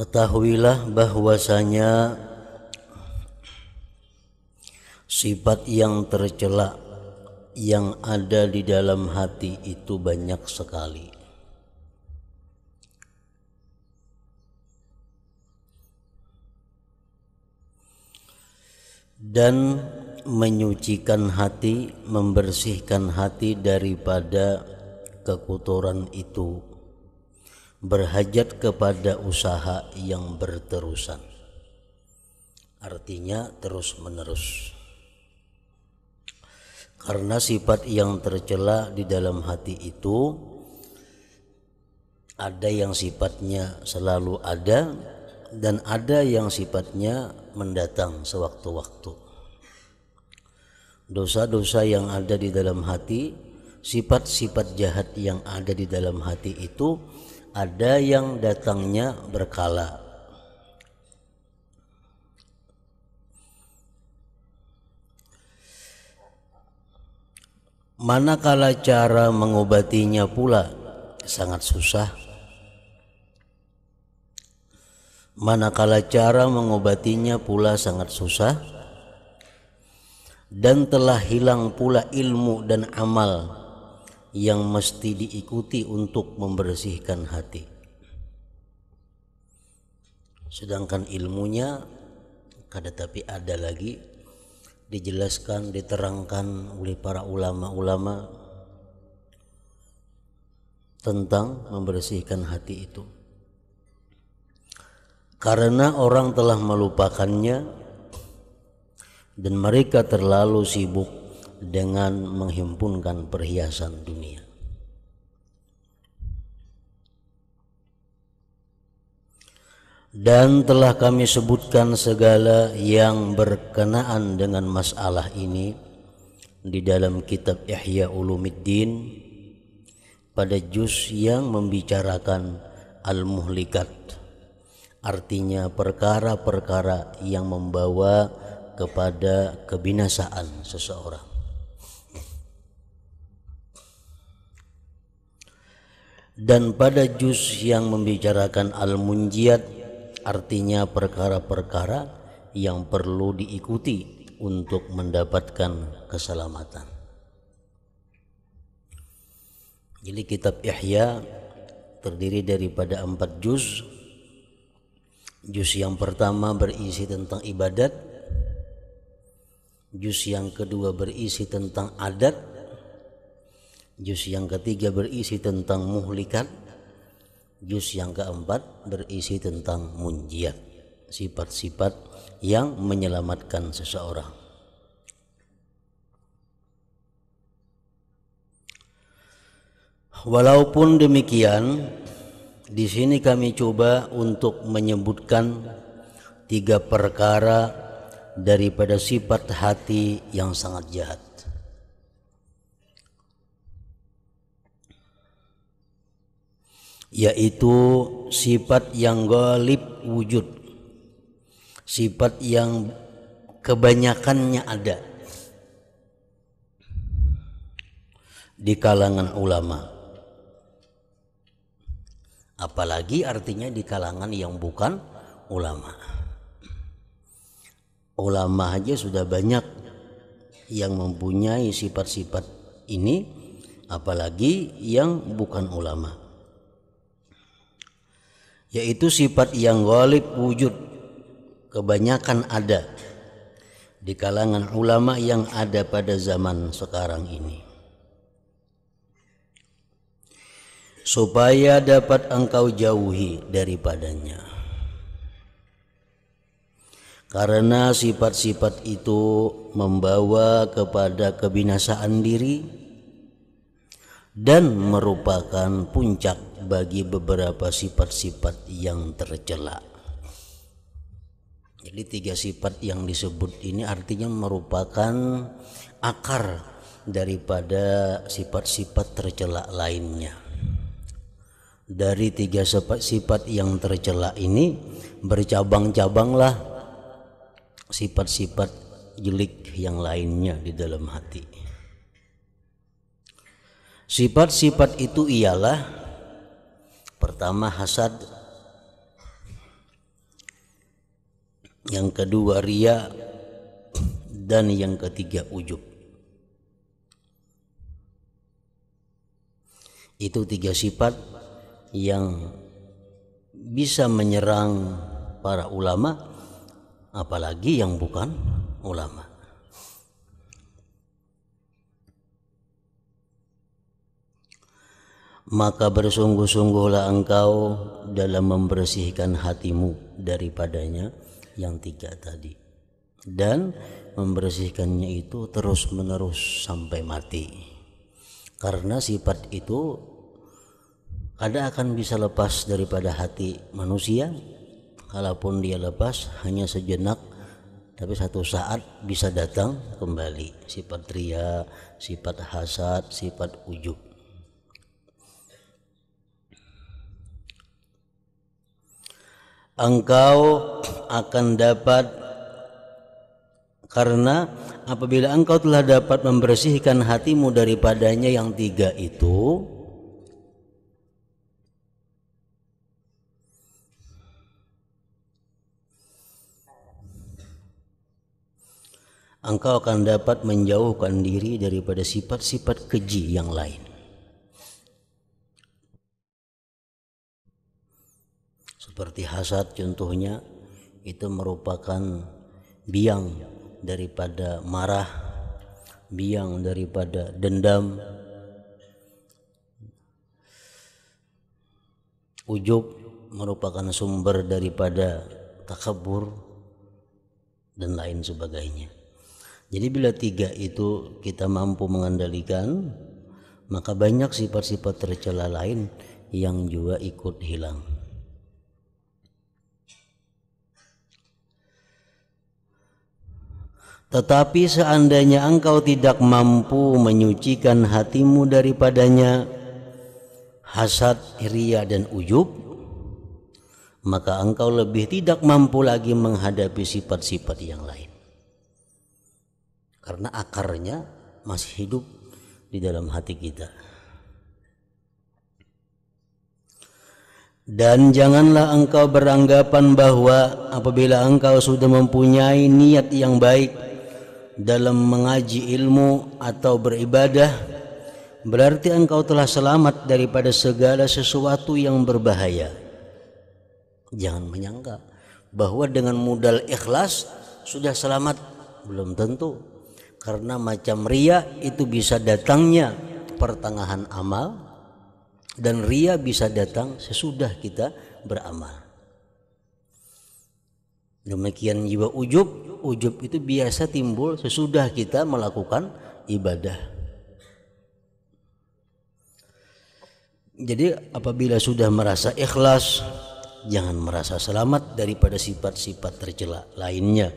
Ketahuilah bahwasanya sifat yang tercela yang ada di dalam hati itu banyak sekali. Dan menyucikan hati, membersihkan hati daripada kekotoran itu berhajat kepada usaha yang berterusan. Artinya terus menerus. Karena sifat yang tercela di dalam hati itu ada yang sifatnya selalu ada dan ada yang sifatnya mendatang sewaktu-waktu. Dosa-dosa yang ada di dalam hati, sifat-sifat jahat yang ada di dalam hati itu ada yang datangnya berkala. Manakala cara mengobatinya pula sangat susah. Manakala cara mengobatinya pula sangat susah, dan telah hilang pula ilmu dan amal yang mesti diikuti untuk membersihkan hati. Sedangkan ilmunya kada tapi ada lagi dijelaskan, diterangkan oleh para ulama-ulama tentang membersihkan hati itu. Karena orang telah melupakannya dan mereka terlalu sibuk dengan menghimpunkan perhiasan dunia. Dan telah kami sebutkan segala yang berkenaan dengan masalah ini di dalam kitab Ihya Ulumuddin pada juz yang membicarakan al-muhlikat, artinya perkara-perkara yang membawa kepada kebinasaan seseorang. Dan pada juz yang membicarakan al-munjiyat, artinya perkara-perkara yang perlu diikuti untuk mendapatkan keselamatan. Jadi kitab Ihya terdiri daripada 4 juz. Juz yang pertama berisi tentang ibadat, juz yang kedua berisi tentang adat, juz yang ketiga berisi tentang muhlikat, juz yang keempat berisi tentang munjiat, sifat-sifat yang menyelamatkan seseorang. Walaupun demikian, di sini kami coba untuk menyebutkan 3 perkara daripada sifat hati yang sangat jahat. Yaitu sifat yang ghalib wujud, sifat yang kebanyakannya ada di kalangan ulama, apalagi artinya di kalangan yang bukan ulama. Ulama aja sudah banyak yang mempunyai sifat-sifat ini, apalagi yang bukan ulama. Yaitu sifat yang ghalib wujud, kebanyakan ada di kalangan ulama yang ada pada zaman sekarang ini. Supaya dapat engkau jauhi daripadanya. Karena sifat-sifat itu membawa kepada kebinasaan diri dan merupakan puncak bagi beberapa sifat-sifat yang tercela. Jadi 3 sifat yang disebut ini artinya merupakan akar daripada sifat-sifat tercela lainnya. Dari 3 sifat yang tercela ini bercabang-cabanglah sifat-sifat jelek yang lainnya di dalam hati. Sifat-sifat itu ialah pertama hasad, yang kedua riya, dan yang ketiga ujub. Itu 3 sifat yang bisa menyerang para ulama, apalagi yang bukan ulama. Maka bersungguh-sungguhlah engkau dalam membersihkan hatimu daripadanya yang 3 tadi, dan membersihkannya itu terus menerus sampai mati, karena sifat itu kadang akan bisa lepas daripada hati manusia. Kalaupun dia lepas hanya sejenak, tapi satu saat bisa datang kembali. Sifat riya, sifat hasad, sifat ujub. Engkau akan dapat, karena apabila engkau telah dapat membersihkan hatimu daripadanya yang 3 itu, engkau akan dapat menjauhkan diri daripada sifat-sifat keji yang lain. Seperti hasad contohnya, itu merupakan biang daripada marah, biang daripada dendam. Ujub merupakan sumber daripada takabur dan lain sebagainya. Jadi bila 3 itu kita mampu mengendalikan, maka banyak sifat-sifat tercela lain yang juga ikut hilang. Tetapi seandainya engkau tidak mampu menyucikan hatimu daripadanya hasad, riya, dan ujub, maka engkau lebih tidak mampu lagi menghadapi sifat-sifat yang lain, karena akarnya masih hidup di dalam hati kita. Dan janganlah engkau beranggapan bahwa apabila engkau sudah mempunyai niat yang baik dalam mengaji ilmu atau beribadah, berarti engkau telah selamat daripada segala sesuatu yang berbahaya. Jangan menyangka bahwa dengan modal ikhlas sudah selamat, belum tentu. Karena macam riya itu bisa datangnya pertengahan amal, dan riya bisa datang sesudah kita beramal. Demikian juga ujub itu biasa timbul sesudah kita melakukan ibadah. Jadi apabila sudah merasa ikhlas, jangan merasa selamat daripada sifat-sifat tercela lainnya.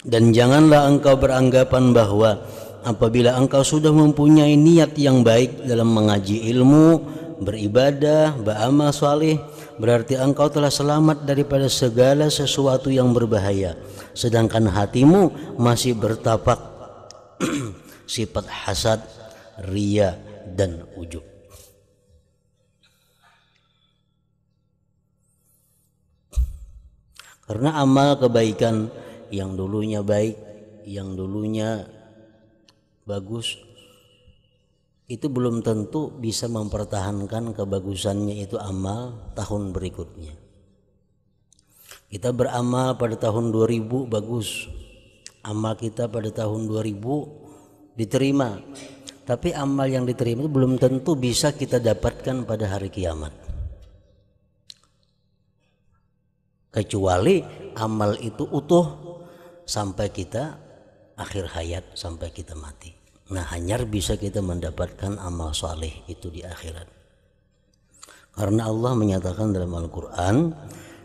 Dan janganlah engkau beranggapan bahwa apabila engkau sudah mempunyai niat yang baik dalam mengaji ilmu, beribadah, beramal saleh, berarti engkau telah selamat daripada segala sesuatu yang berbahaya, sedangkan hatimu masih bertapak sifat hasad, riya, dan ujub. Karena amal kebaikan yang dulunya baik, yang dulunya bagus, itu belum tentu bisa mempertahankan kebagusannya itu amal tahun berikutnya. Kita beramal pada tahun 2000 bagus, amal kita pada tahun 2000 diterima, tapi amal yang diterima itu belum tentu bisa kita dapatkan pada hari kiamat, kecuali amal itu utuh sampai kita akhir hayat, sampai kita mati. Nah, hanya bisa kita mendapatkan amal saleh itu di akhirat. Karena Allah menyatakan dalam Al-Quran,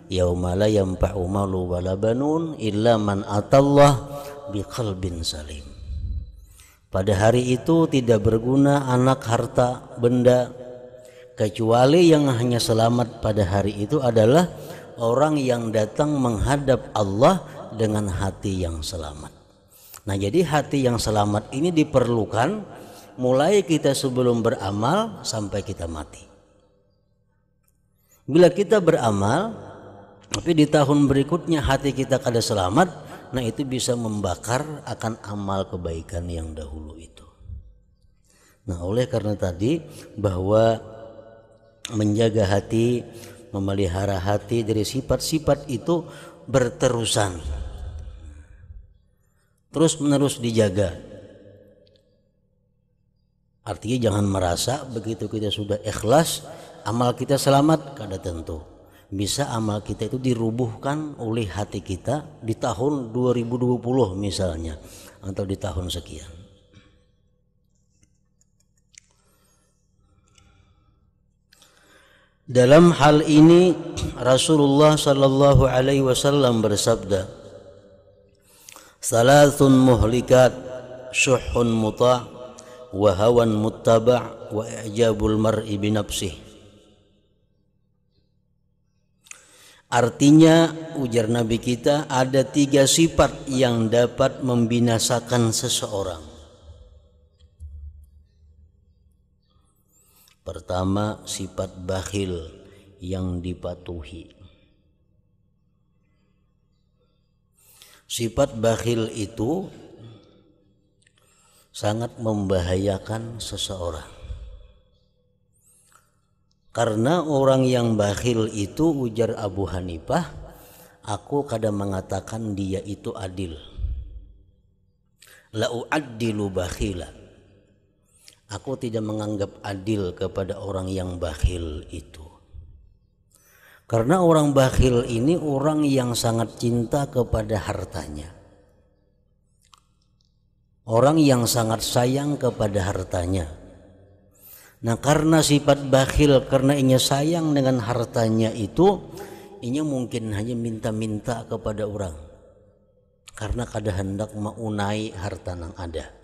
yauma la yanfa'u malu wala banun illa man atallah biqalbin salim. Pada hari itu tidak berguna anak, harta, benda, kecuali yang hanya selamat pada hari itu adalah orang yang datang menghadap Allah dengan hati yang selamat. Nah, jadi hati yang selamat ini diperlukan mulai kita sebelum beramal sampai kita mati. Bila kita beramal tapi di tahun berikutnya hati kita kada selamat, nah itu bisa membakar akan amal kebaikan yang dahulu itu. Nah oleh karena tadi bahwa menjaga hati, memelihara hati dari sifat-sifat itu berterusan, terus menerus dijaga. Artinya jangan merasa begitu kita sudah ikhlas amal kita selamat, kada tentu. Bisa amal kita itu dirubuhkan oleh hati kita di tahun 2020 misalnya, atau di tahun sekian. Dalam hal ini Rasulullah sallallahu alaihi wasallam bersabda, "Salasun muhlikat, syuhun muta' wa hawan muttaba' wa i'jabul mar'i bi nafsihi." Artinya ujar Nabi kita, ada 3 sifat yang dapat membinasakan seseorang. Pertama, sifat bakhil yang dipatuhi. Sifat bakhil itu sangat membahayakan seseorang. Karena orang yang bakhil itu, ujar Abu Hanifah, aku kadang mengatakan dia itu adil. La u'addilu bakhila. Aku tidak menganggap adil kepada orang yang bakhil itu. Karena orang bakhil ini orang yang sangat cinta kepada hartanya. Orang yang sangat sayang kepada hartanya. Nah karena sifat bakhil, karena inya sayang dengan hartanya itu, inya mungkin hanya minta-minta kepada orang. Karena kada hendak maunai harta nang ada.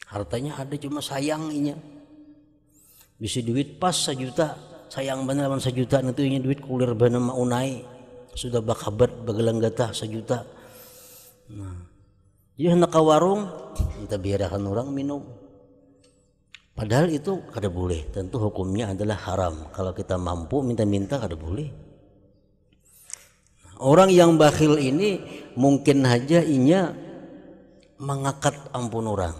Hartanya ada cuma sayang inya. Bisa duit pas 1 juta, sayang bener lawan 1 juta, nanti inya duit kulir bana maunai. Sudah bakabat bagelang gatah 1 juta. Nah, jadi hendak ke warung, kita biarkan orang minum. Padahal itu kada boleh. Tentu hukumnya adalah haram. Kalau kita mampu minta-minta kada boleh. Orang yang bakhil ini mungkin saja inya mengakat ampun orang.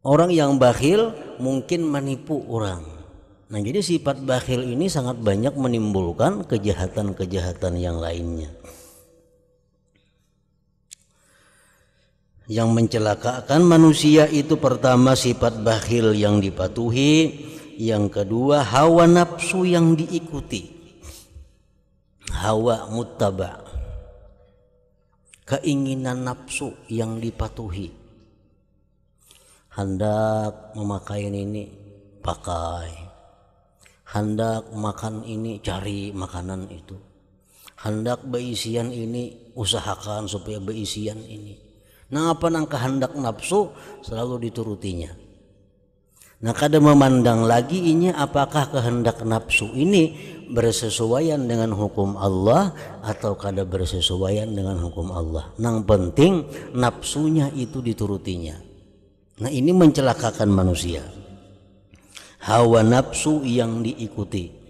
Orang yang bakhil mungkin menipu orang. Nah jadi sifat bakhil ini sangat banyak menimbulkan kejahatan-kejahatan yang lainnya. Yang mencelakakan manusia itu pertama sifat bakhil yang dipatuhi, yang kedua hawa nafsu yang diikuti, hawa muttaba, keinginan nafsu yang dipatuhi. Hendak memakai ini pakai, hendak makan ini cari makanan itu, hendak beisian ini usahakan supaya beisian ini. Nah apa nang kehendak nafsu selalu diturutinya. Nah kada memandang lagi inya apakah kehendak nafsu ini bersesuaian dengan hukum Allah atau kada bersesuaian dengan hukum Allah. Nang penting nafsunya itu diturutinya. Nah ini mencelakakan manusia. Hawa nafsu yang diikuti.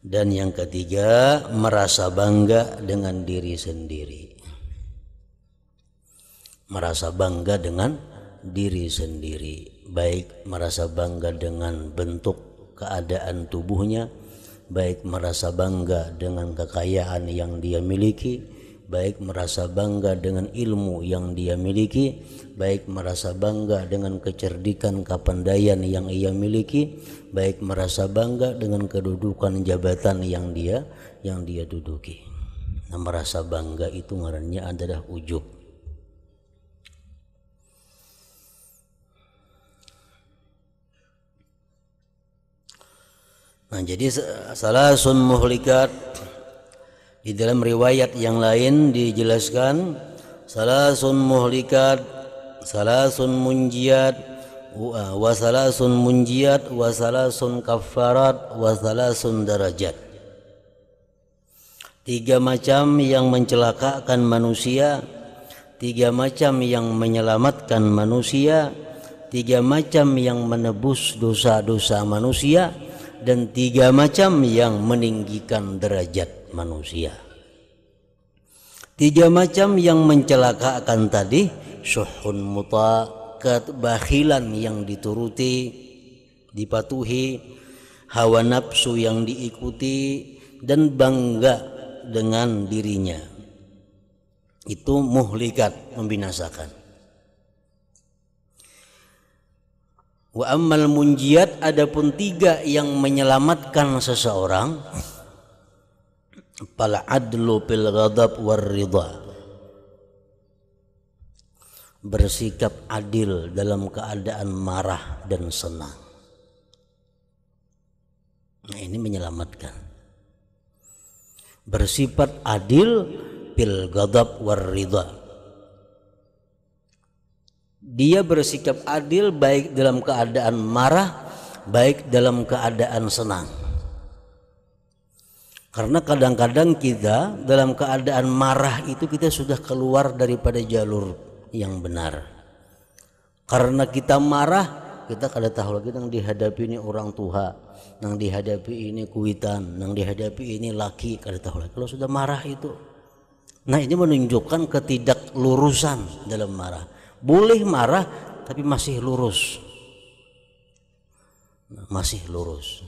Dan yang ketiga, merasa bangga dengan diri sendiri. Merasa bangga dengan diri sendiri. Baik merasa bangga dengan bentuk keadaan tubuhnya, baik merasa bangga dengan kekayaan yang dia miliki, baik merasa bangga dengan ilmu yang dia miliki, baik merasa bangga dengan kecerdikan kepandaian yang ia miliki, baik merasa bangga dengan kedudukan jabatan yang dia duduki. Nah, merasa bangga itu ngarannya adalah ujub. Nah, jadi salasun muhlikat, di dalam riwayat yang lain dijelaskan salasun muhlikat, salasun munjiat, wa salasun munjiyat wa salasun kaffarat wa salasun darajat. 3 macam yang mencelakakan manusia, 3 macam yang menyelamatkan manusia, 3 macam yang menebus dosa-dosa manusia, dan 3 macam yang meninggikan derajat manusia. 3 macam yang mencelakakan tadi, syuhun muta, kebakhilan yang dituruti, dipatuhi, hawa nafsu yang diikuti, dan bangga dengan dirinya. Itu muhlikat, membinasakan. Wa ammal munjiyat, adapun 3 yang menyelamatkan seseorang, fal adlu fil ghadab war ridha, bersikap adil dalam keadaan marah dan senang. Nah, ini menyelamatkan. Bersifat adil fil ghadab war ridha. Dia bersikap adil baik dalam keadaan marah, baik dalam keadaan senang. Karena kadang-kadang kita dalam keadaan marah itu kita sudah keluar daripada jalur yang benar. Karena kita marah, kita kada tahu lagi yang dihadapi ini orang tua, yang dihadapi ini kuitan, yang dihadapi ini laki, kada tahu lagi kalau sudah marah itu. Nah, ini menunjukkan ketidaklurusan dalam marah. Boleh marah tapi masih lurus. Masih lurus.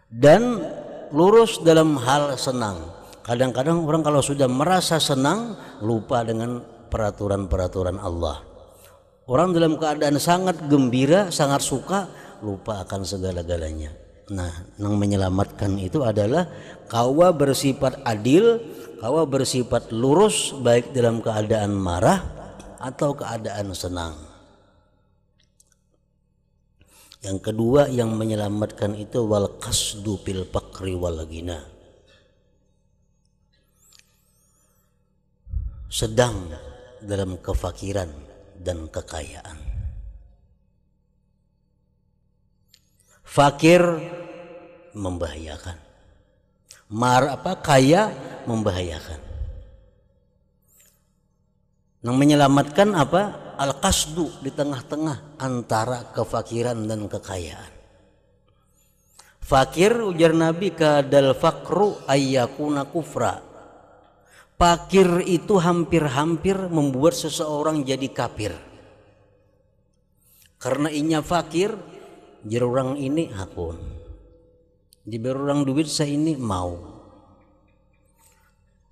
Dan lurus dalam hal senang. Kadang-kadang orang kalau sudah merasa senang lupa dengan peraturan-peraturan Allah. Orang dalam keadaan sangat gembira, sangat suka, lupa akan segala-galanya. Nah, yang menyelamatkan itu adalah kawa bersifat adil, kawa bersifat lurus baik dalam keadaan marah atau keadaan senang. Yang kedua yang menyelamatkan itu wal qasdu fil faqri wal ghina. Sedang dalam kefakiran dan kekayaan. Fakir membahayakan. Kaya membahayakan. Yang menyelamatkan apa? Al-qasdu, di tengah-tengah antara kefakiran dan kekayaan. Fakir, ujar Nabi, kadal fakru ayyakuna kufra. Fakir itu hampir-hampir membuat seseorang jadi kafir. Karena inya fakir, jadi orang ini hakun. Diberi orang duit saya ini mau.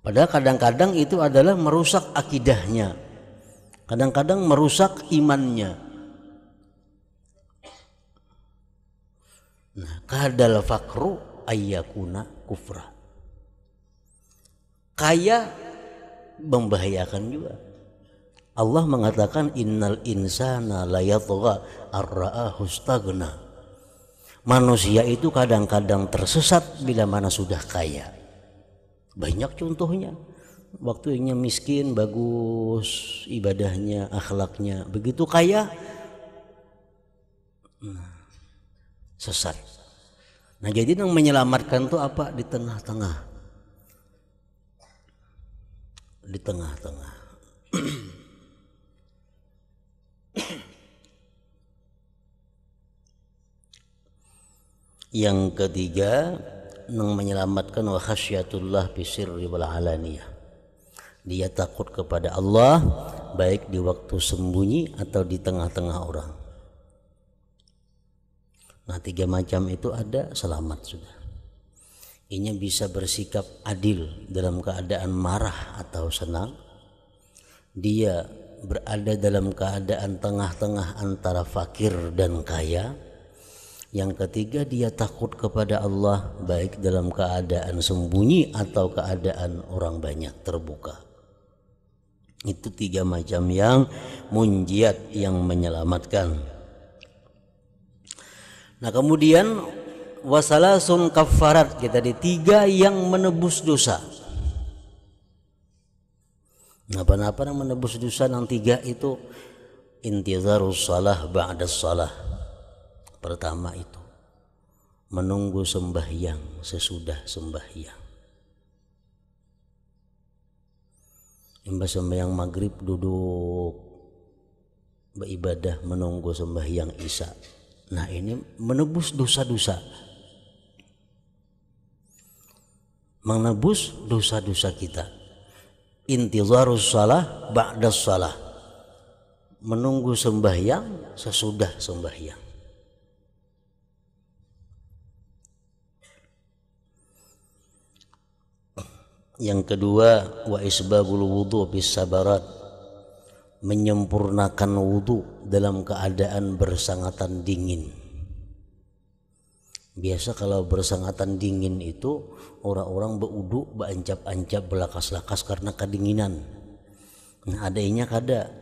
Padahal kadang-kadang itu adalah merusak akidahnya. Kadang-kadang merusak imannya. Nah, kadal fakru ayyakuna kufra. Kaya membahayakan juga. Allah mengatakan innal insana la yatgha ar-ra'ahu istaghna. Manusia itu kadang-kadang tersesat bila mana sudah kaya. Banyak contohnya. Waktunya miskin bagus ibadahnya, akhlaknya. Begitu kaya sesat. Nah, jadi yang menyelamatkan itu apa? Di tengah-tengah. Di tengah-tengah. Yang ketiga yang menyelamatkan wa khasyatullah fi sirri wal alaniyah. Dia takut kepada Allah baik di waktu sembunyi atau di tengah-tengah orang. Nah, 3 macam itu ada, selamat sudah. Ini bisa bersikap adil dalam keadaan marah atau senang. Dia berada dalam keadaan tengah-tengah antara fakir dan kaya. Yang ketiga, dia takut kepada Allah baik dalam keadaan sembunyi atau keadaan orang banyak terbuka. Itu 3 macam yang munjiat, yang menyelamatkan. Nah, kemudian wasalasun kafarat, kita di 3 yang menebus dosa. Apa yang menebus dosa yang 3 itu intizarus salah ba'das salah. Pertama itu menunggu sembahyang sesudah sembahyang. Imbas sembahyang maghrib duduk beribadah menunggu sembahyang isya. Nah ini menebus dosa-dosa, menebus dosa-dosa kita. Intizarus salah ba'das salah, menunggu sembahyang sesudah sembahyang. Yang kedua, wa isbagul wudu bis sabarat, menyempurnakan wudu dalam keadaan bersangatan dingin. Biasa kalau bersangatan dingin itu orang-orang berwudu beancap-ancap belakas-lakas karena kedinginan. Nah adanya kada,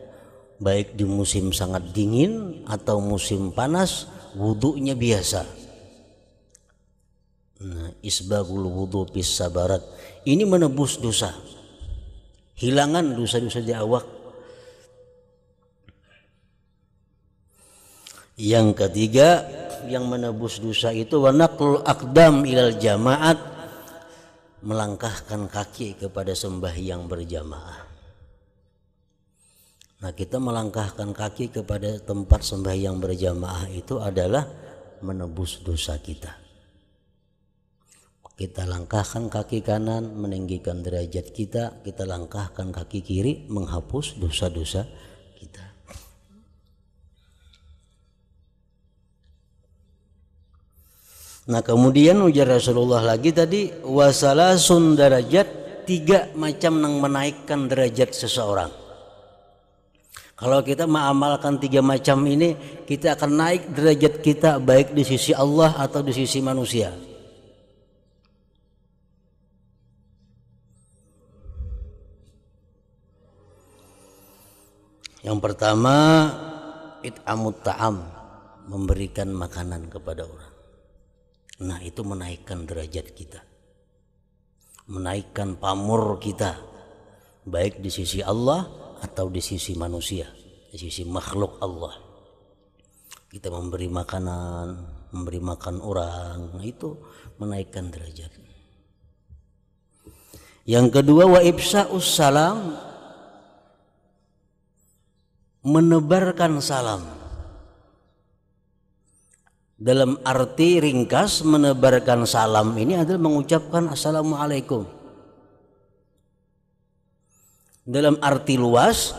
baik di musim sangat dingin atau musim panas wudunya biasa. Nah, isbagul wudu bis sabarat ini menebus dosa, hilangan dosa-dosa di awak. Yang ketiga yang menebus dosa itu wanaqlul aqdam ilal jamaat, melangkahkan kaki kepada sembahyang berjamaah. Nah kita melangkahkan kaki kepada tempat sembahyang berjamaah itu adalah menebus dosa kita. Kita langkahkan kaki kanan meninggikan derajat kita, kita langkahkan kaki kiri menghapus dosa-dosa kita. Nah kemudian ujar Rasulullah lagi tadi, wasalasun derajat, 3 macam yang menaikkan derajat seseorang. Kalau kita mengamalkan 3 macam ini, kita akan naik derajat kita baik di sisi Allah atau di sisi manusia. Yang pertama, it'amut ta'am, memberikan makanan kepada orang. Nah itu menaikkan derajat kita, menaikkan pamor kita baik di sisi Allah atau di sisi manusia, di sisi makhluk Allah. Kita memberi makanan, memberi makan orang, nah itu menaikkan derajat. Yang kedua, wa ibsa'us salam, menebarkan salam. Dalam arti ringkas, menebarkan salam ini adalah mengucapkan assalamualaikum. Dalam arti luas,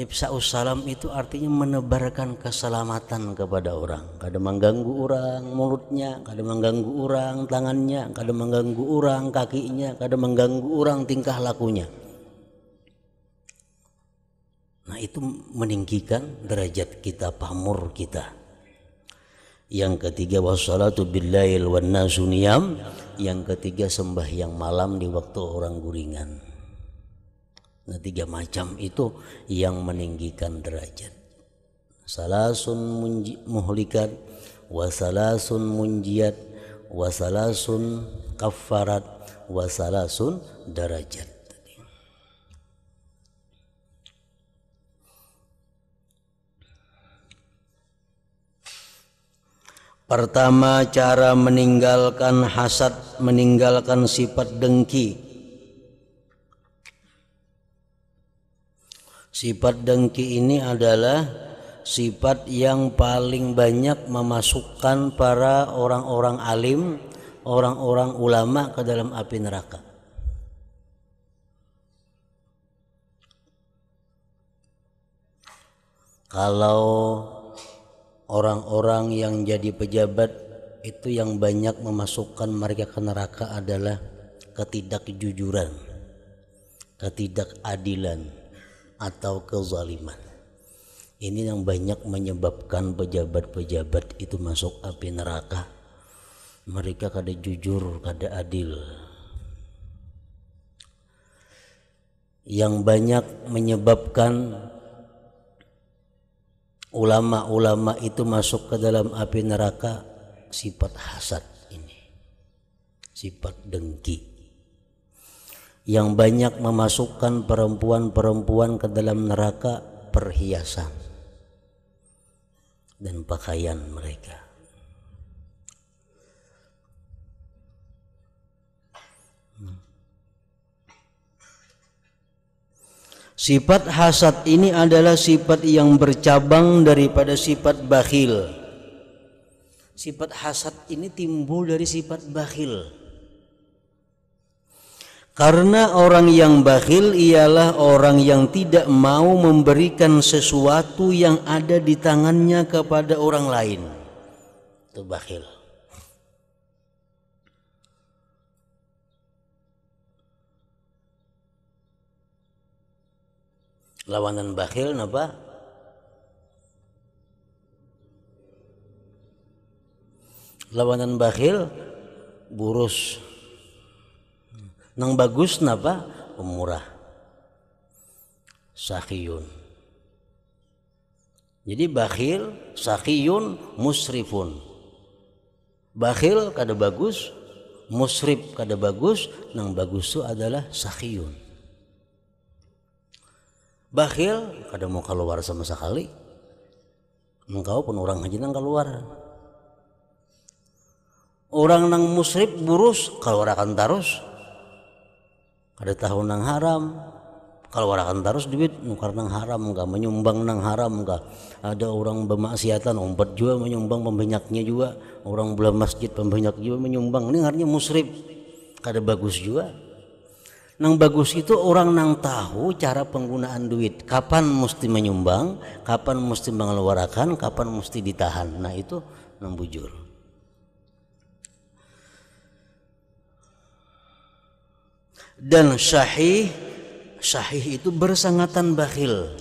ibsa'us salam itu artinya menebarkan keselamatan kepada orang. Kada mengganggu orang mulutnya, kada mengganggu orang tangannya, kada mengganggu orang kakinya, kada mengganggu orang tingkah lakunya. Nah itu meninggikan derajat kita, pamor kita. Yang ketiga, wassalatu billail wan nasu niyam. Yang ketiga, sembahyang malam di waktu orang guringan. Nah 3 macam itu yang meninggikan derajat. Salasun muhlikat, wasalasun munjiat, wasalasun kafarat, wasalasun derajat. Pertama, cara meninggalkan hasad, meninggalkan sifat dengki. Sifat dengki ini adalah sifat yang paling banyak memasukkan para orang-orang alim, orang-orang ulama ke dalam api neraka. Kalau orang-orang yang jadi pejabat itu yang banyak memasukkan mereka ke neraka adalah ketidakjujuran, ketidakadilan, atau kezaliman. Ini yang banyak menyebabkan pejabat-pejabat itu masuk api neraka. Mereka kada jujur, kada adil. Yang banyak menyebabkan ulama-ulama itu masuk ke dalam api neraka, sifat hasad ini, sifat dengki. Yang banyak memasukkan perempuan-perempuan ke dalam neraka, perhiasan. dan pakaian mereka. Sifat hasad ini adalah sifat yang bercabang daripada sifat bakhil. Sifat hasad ini timbul dari sifat bakhil. Karena orang yang bakhil ialah orang yang tidak mau memberikan sesuatu yang ada di tangannya kepada orang lain. Itu bakhil. Lawanan bakhil napa? Lawanan bakhil burus. Nang bagus napa? Pemurah. Sakhiyun. Jadi bakhil, sakhiyun, musrifun. Bakhil kada bagus, musrif kada bagus, nang bagus itu adalah sakhiyun. Bakhil kada mau keluar sama sekali. Engkau pun orang haji nang keluar. Orang nang musrif burus keluar akan tarus. Kada tahu nang haram. Keluar akan tarus duit nukar nang haram enggak, menyumbang nang haram enggak. Ada orang bermaksiatan umpat juga menyumbang pembanyaknya juga. Orang belah masjid pembanyak juga menyumbang. Ini artinya musrif. Kada bagus juga. Nang bagus itu orang nang tahu cara penggunaan duit, kapan mesti menyumbang, kapan mesti mengeluarkan, kapan mesti ditahan. Nah itu nang bujur. Dan syahih itu bersangatan bakhil.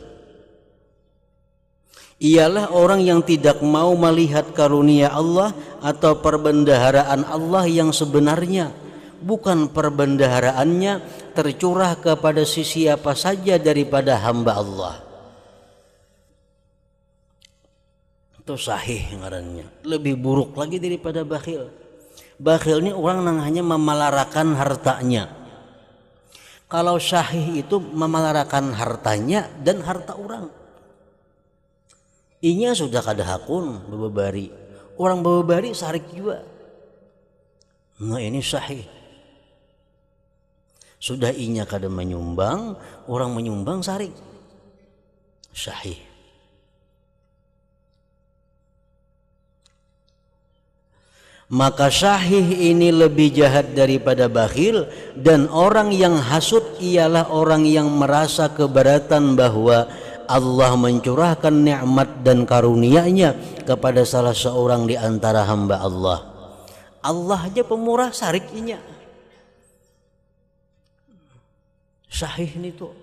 Ialah orang yang tidak mau melihat karunia Allah atau perbendaharaan Allah yang sebenarnya, bukan perbendaharaannya tercurah kepada siapa saja daripada hamba Allah. Itu sahih ngarannya. Lebih buruk lagi daripada bakhil. Bakhil ini orang yang hanya memalarakan hartanya. Kalau sahih itu memalarakan hartanya dan harta orang. Inya sudah kada hakun bebebari. Orang bebebari sarik juga. Nah ini sahih. Sudah inya kada menyumbang, orang menyumbang sarik. Sahih. Maka sahih ini lebih jahat daripada bakhil, dan orang yang hasud ialah orang yang merasa keberatan bahwa Allah mencurahkan nikmat dan karunia-Nya kepada salah seorang di antara hamba Allah. Allah aja pemurah sarik inya. Sahih ini tuh.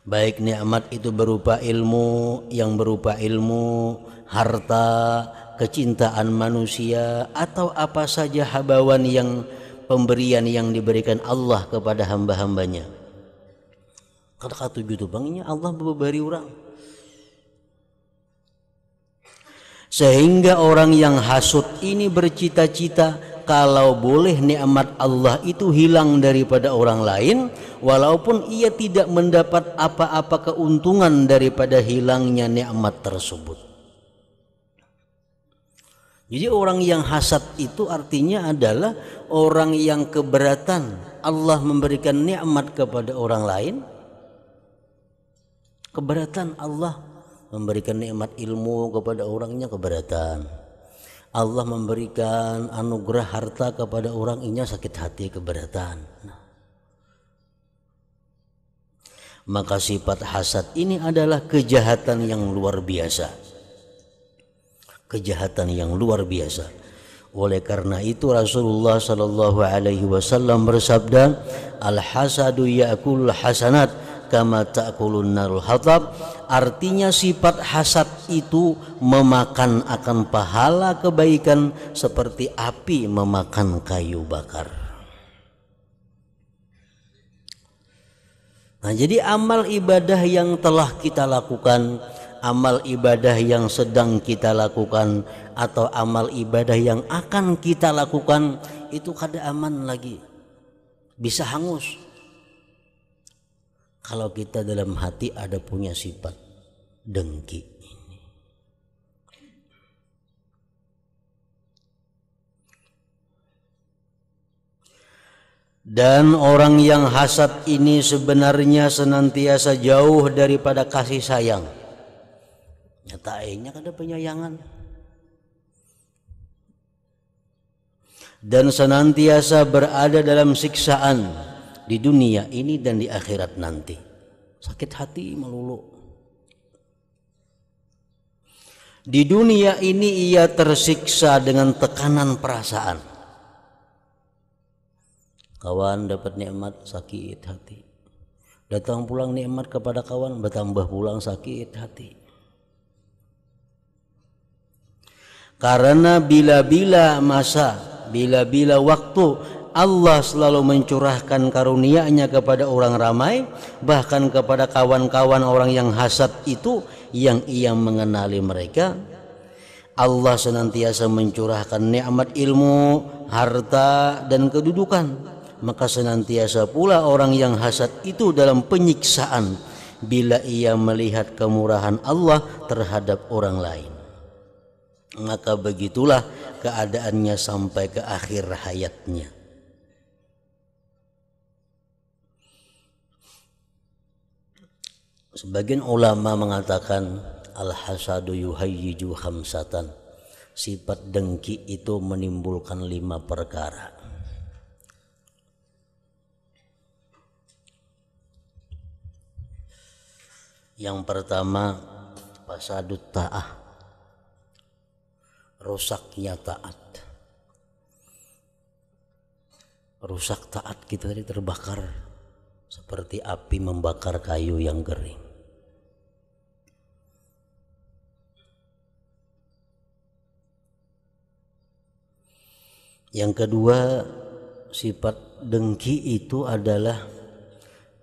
Baik nikmat itu berupa ilmu, yang berupa ilmu, harta, kecintaan manusia, atau apa saja habawan yang pemberian yang diberikan Allah kepada hamba-hambanya. Kata-kata tujuh bangnya Allah memberi orang. Sehingga orang yang hasud ini bercita-cita kalau boleh nikmat Allah itu hilang daripada orang lain, walaupun ia tidak mendapat apa-apa keuntungan daripada hilangnya nikmat tersebut. Jadi orang yang hasad itu artinya adalah orang yang keberatan Allah memberikan nikmat kepada orang lain. Keberatan Allah memberikan nikmat ilmu kepada orangnya, keberatan. Allah memberikan anugerah harta kepada orang, inya sakit hati, keberatan. Maka sifat hasad ini adalah kejahatan yang luar biasa. Kejahatan yang luar biasa. Oleh karena itu Rasulullah sallallahu alaihi wasallam bersabda, al-hasadu ya'kulul hasanat kama ta'kulun narul hatab. Artinya sifat hasad itu memakan akan pahala kebaikan seperti api memakan kayu bakar. Nah, jadi amal ibadah yang telah kita lakukan, amal ibadah yang sedang kita lakukan, atau amal ibadah yang akan kita lakukan itu kada aman lagi, bisa hangus. kalau kita dalam hati ada punya sifat dengki ini. Dan orang yang hasad ini sebenarnya senantiasa jauh daripada kasih sayang. Nyatainya ada penyayangan. Dan senantiasa berada dalam siksaan di dunia ini dan di akhirat nanti. Sakit hati melulu. Di dunia ini ia tersiksa dengan tekanan perasaan. Kawan dapat nikmat, sakit hati. Datang pulang nikmat kepada kawan, bertambah pulang sakit hati. Karena bila-bila waktu Allah selalu mencurahkan karunia-Nya kepada orang ramai, bahkan kepada kawan-kawan orang yang hasad itu yang ia mengenali mereka. Allah senantiasa mencurahkan nikmat ilmu, harta dan kedudukan. Maka senantiasa pula orang yang hasad itu dalam penyiksaan bila ia melihat kemurahan Allah terhadap orang lain. Maka begitulah keadaannya sampai ke akhir hayatnya. Sebagian ulama mengatakan al-hasadu yuhayyiju khamsatan. Sifat dengki itu menimbulkan 5 perkara. Yang pertama, fasadut ta'ah, rusaknya taat. Rusak taat kita tadi terbakar seperti api membakar kayu yang kering. Yang kedua, sifat dengki itu adalah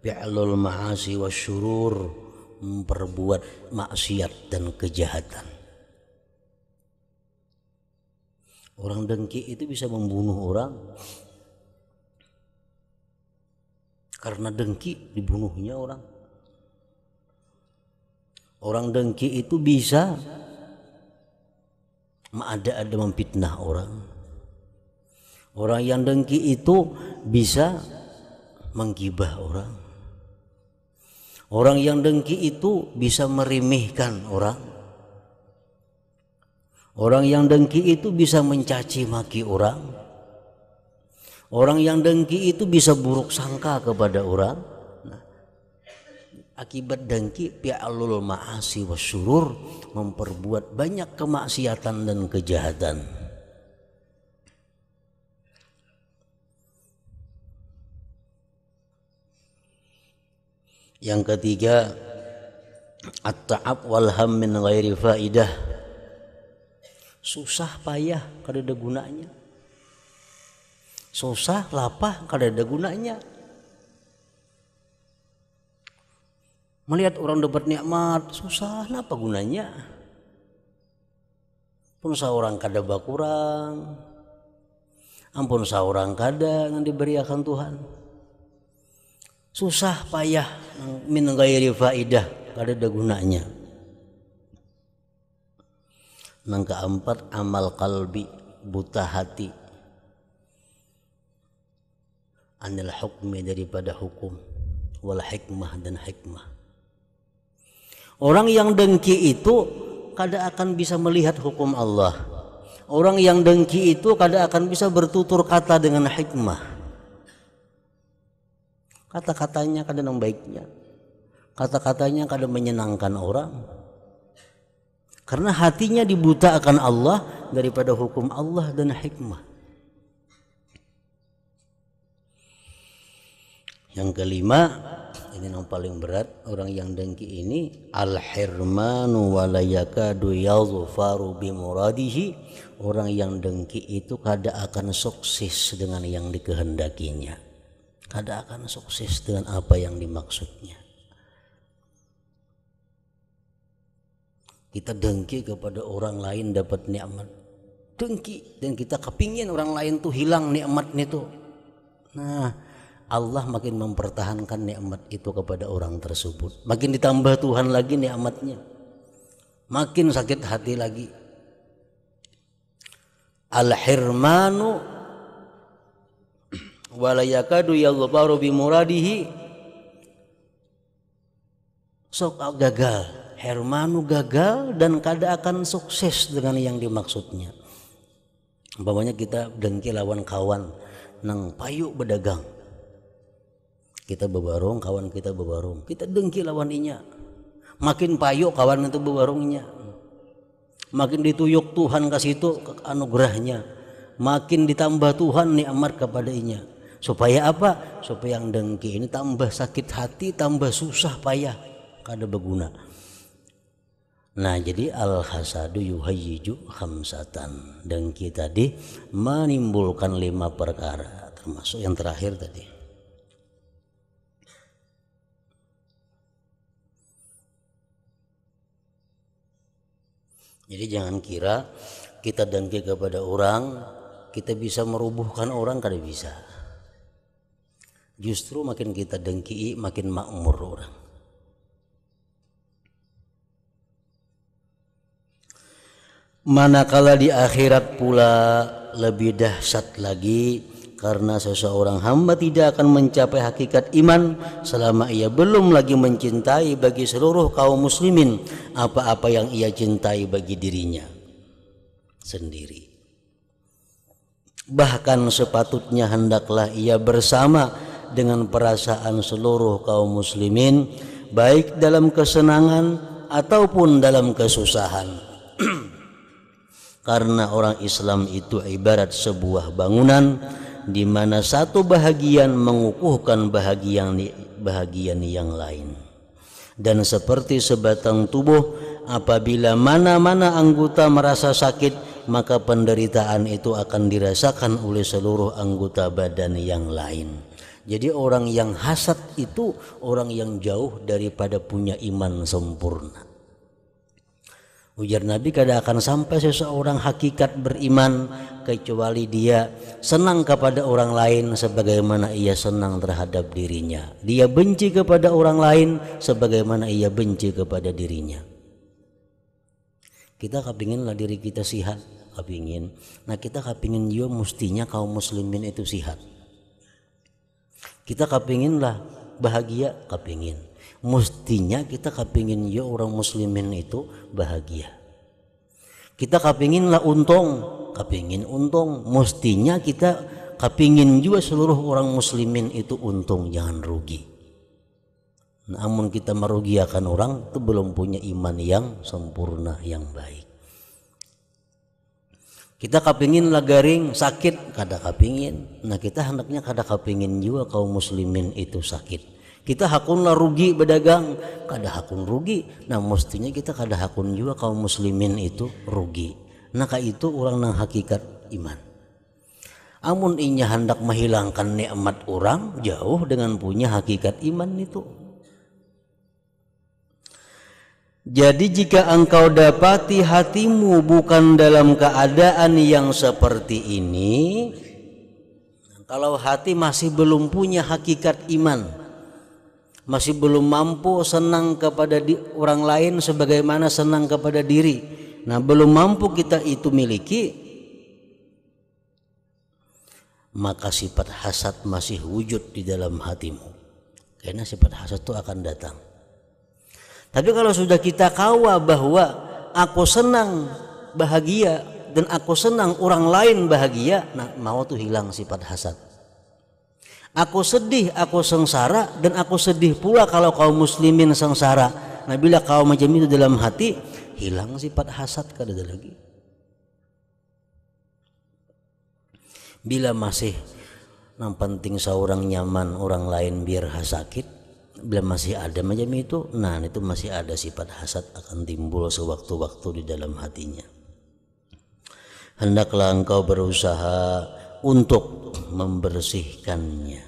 fi'lul ma'asi wasyurur, memperbuat maksiat dan kejahatan. Orang dengki itu bisa membunuh orang. Karena dengki dibunuhnya orang. Orang dengki itu bisa ada memfitnah orang. Orang yang dengki itu bisa menggibah orang. Orang yang dengki itu bisa meremehkan orang. Orang yang dengki itu bisa mencaci maki orang. Orang yang dengki itu bisa buruk sangka kepada orang. Nah, akibat dengki fi'lul ma'asi wasyurur, memperbuat banyak kemaksiatan dan kejahatan. Yang ketiga, at-ta'ab wal ham min ghairi faidah. Susah payah kada ada gunanya. Susah lapah kada ada gunanya. Melihat orang dapat nikmat, susah apa gunanya? Pun seorang kada bakurang. Ampun seorang kada yang diberikan Tuhan. Susah payah min ghairi faidah, kada ada gunanya. Yang keempat, amal qalbi, buta hati, anil hukmi, daripada hukum, wal hikmah, dan hikmah. Orang yang dengki itu kada akan bisa melihat hukum Allah. Orang yang dengki itu kada akan bisa bertutur kata dengan hikmah. Kata-katanya kada yang baiknya, kata-katanya kada menyenangkan orang, karena hatinya dibuta akan Allah daripada hukum Allah dan hikmah. Yang kelima, ini yang paling berat, orang yang dengki ini al-hirmanu wa la yakadu yadhfaru bi muradihi. Orang yang dengki itu kada akan sukses dengan yang dikehendakinya. Kada akan sukses dengan apa yang dimaksudnya. Kita dengki kepada orang lain dapat nikmat, dengki, dan kita kepingin orang lain tuh hilang nikmatnya tuh. Nah, Allah makin mempertahankan nikmat itu kepada orang tersebut. Makin ditambah Tuhan lagi nikmatnya, makin sakit hati lagi. Al-hirmanu wala yakadu yaghfaru bi muradihi. Sok gagal, hirmanu gagal dan kada akan sukses dengan yang dimaksudnya. Umpamanya kita dengki lawan kawan nang payu berdagang. Kita bebarung, kawan kita bebarung. Kita dengki lawan inya. Makin payu kawan itu bebarungnya. Makin dituyuk Tuhan kasih itu anugerahnya. Makin ditambah Tuhan nikmat kepada inya. Supaya apa? Supaya yang dengki ini tambah sakit hati, tambah susah payah, kada berguna. Nah, jadi al-hasadu yuhayyiju khamsatan. Dengki tadi menimbulkan 5 perkara, termasuk yang terakhir tadi. Jadi jangan kira kita dengki kepada orang, kita bisa merubuhkan orang, kada bisa. Justru makin kita dengki, makin makmur orang. Manakala di akhirat pula lebih dahsyat lagi, karena seseorang hamba tidak akan mencapai hakikat iman selama ia belum lagi mencintai bagi seluruh kaum muslimin apa-apa yang ia cintai bagi dirinya sendiri. Bahkan sepatutnya hendaklah ia bersama dengan perasaan seluruh kaum muslimin, baik dalam kesenangan ataupun dalam kesusahan. Karena orang Islam itu ibarat sebuah bangunan di mana satu bahagian mengukuhkan bahagian yang lain. Dan seperti sebatang tubuh, apabila mana-mana anggota merasa sakit, maka penderitaan itu akan dirasakan oleh seluruh anggota badan yang lain. Jadi orang yang hasad itu orang yang jauh daripada punya iman sempurna. Ujar Nabi, kada akan sampai seseorang hakikat beriman kecuali dia senang kepada orang lain sebagaimana ia senang terhadap dirinya. Dia benci kepada orang lain sebagaimana ia benci kepada dirinya. Kita kepinginlah diri kita sihat, kepingin. Nah, kita kepingin juga mestinya kaum muslimin itu sihat. Kita kepinginlah bahagia, kepingin. Mestinya kita kepingin ya orang muslimin itu bahagia. Kita kepinginlah untung, kepingin untung. Mestinya kita kepingin juga seluruh orang muslimin itu untung, jangan rugi. Namun kita merugikan orang itu belum punya iman yang sempurna, yang baik. Kita kepinginlah garing, sakit, kada kepingin. Nah, kita hendaknya kada kepingin juga kaum muslimin itu sakit. Kita hakunlah rugi berdagang, kada hakun rugi. Nah, mestinya kita kada hakun juga kaum muslimin itu rugi. Nah, itu orang nang hakikat iman. Amun inya hendak menghilangkan nikmat orang, jauh dengan punya hakikat iman itu. Jadi jika engkau dapati hatimu bukan dalam keadaan yang seperti ini, kalau hati masih belum punya hakikat iman, masih belum mampu senang kepada orang lain sebagaimana senang kepada diri, nah belum mampu kita itu miliki, maka sifat hasad masih wujud di dalam hatimu. Karena sifat hasad itu akan datang. Tapi kalau sudah kita kawa bahwa aku senang bahagia dan aku senang orang lain bahagia, nah mau tuh hilang sifat hasad. Aku sedih, aku sengsara, dan aku sedih pula kalau kaum muslimin sengsara. Nah, bila kaum macam itu dalam hati, hilang sifat hasad, kada ada lagi. Bila masih yang penting seorang nyaman, orang lain biar sakit, bila masih ada macam itu, nah itu masih ada sifat hasad akan timbul sewaktu-waktu di dalam hatinya. Hendaklah engkau berusaha untuk membersihkannya.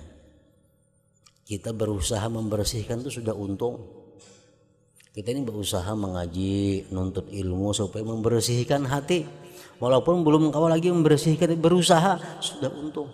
Kita berusaha membersihkan itu sudah untung. Kita ini berusaha mengaji, nuntut ilmu supaya membersihkan hati. Walaupun belum kau lagi membersihkan, berusaha sudah untung.